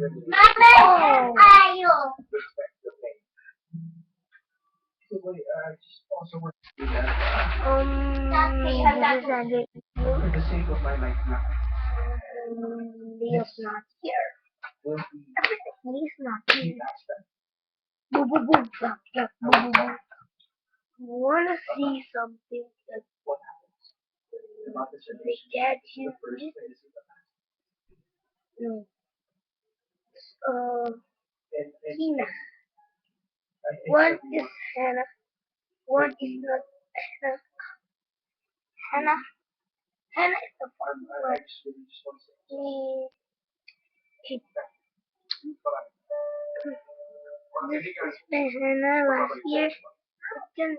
Oh. This is Andrew. Leo's not here. Everything is not here. Boo boo boo, flap flap, boo boo boo. Wanna see something that they get you? No. Tina. What is Hannah? What is not Hannah? Hannah? Hannah is the farmer. He, this is my Hannah last year. Can,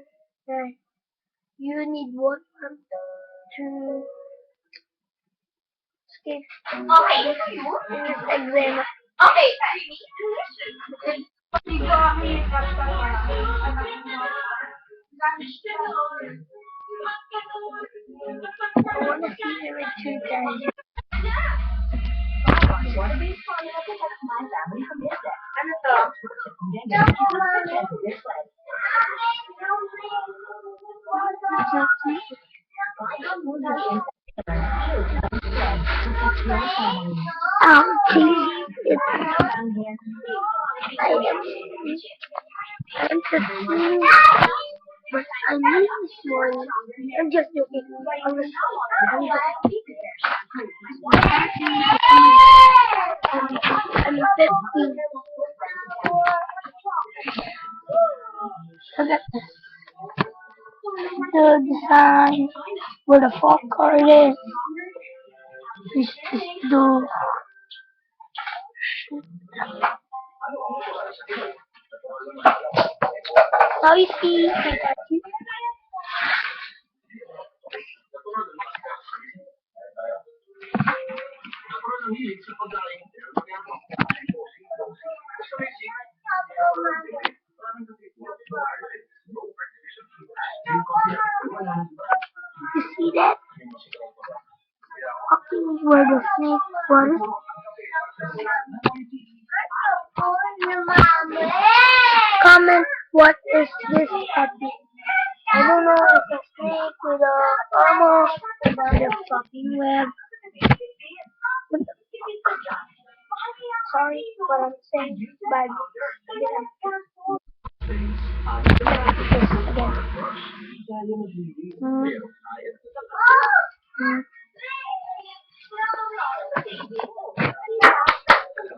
you need one month to escape this exam. Okay. I want to see him in 2 times. I'm just but I need this one. I'm just joking. I'm 15. Look at this. The design where the folk card is. This the sorry, see, I got you. You see that? Walking where the snake was. Comment what is this happy? I don't know if it's a snake with a armor or the fucking web. What the fuck? Sorry what I'm saying, but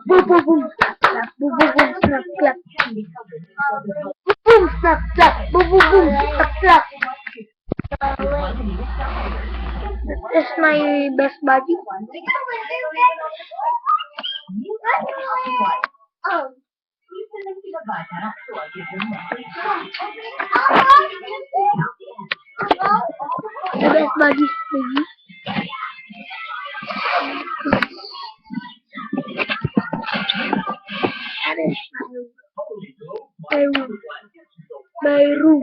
boom boom boom snap boom boom boom snap clap boom snap clap boom boom boom snap clap. This is my best buddy. The best buddy baby. That is my room. My room.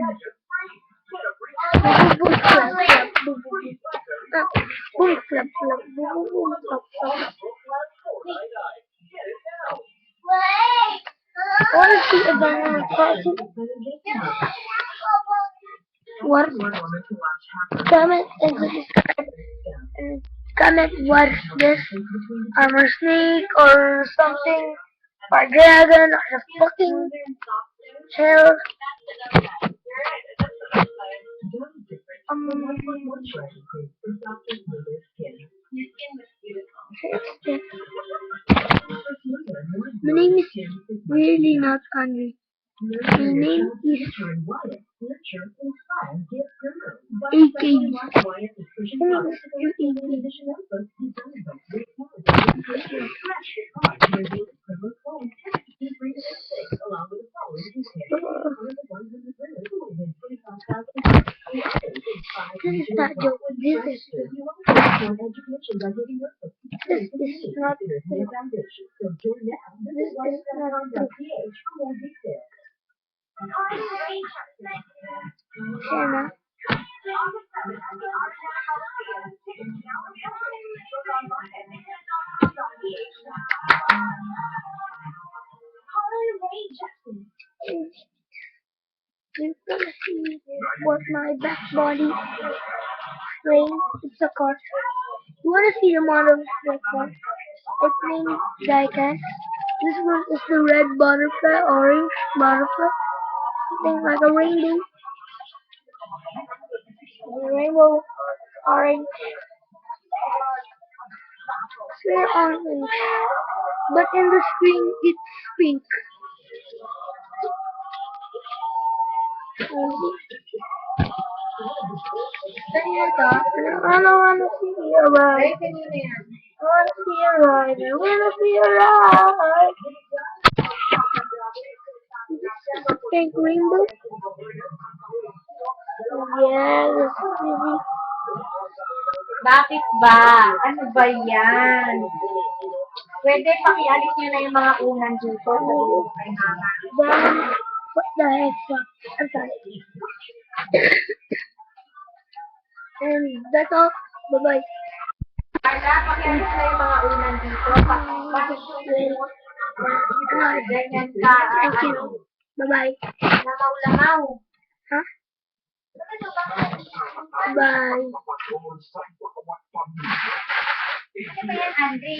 Boom boom clap clap boom boom boom clap clap boom boom clap clap. I want to see Animal Crossing. What? Comment and subscribe and comment what this armor snake or something or dragon or fucking hell. My name is really not Andre. My name is AKG. This is not joke. This is not. This is not. Hannah. my back body frame. It's a car. You wanna see the model of the car? It's named Diecast. This one is the red butterfly, orange butterfly, something like a rainbow. The rainbow, orange, clear orange. But in the screen, it's pink. Kanina I don't wanna see you ride. I wanna see you ride. I wanna see you ride. Is this a pink rainbow? Yeah, this is really Bakit ba? Ano ba yan? Pwede pakialis nyo na yung mga unan dito. Sabihin ko kay mama. damn. What the heck? I'm sorry. And that's all. Bye bye. Carla, pakialis na yung mga unan dito. Bakit yung ganyan ka? Thank you. Bye bye. Lamaw-lamaw. Huh? Bye. Ano ba yan, Andre?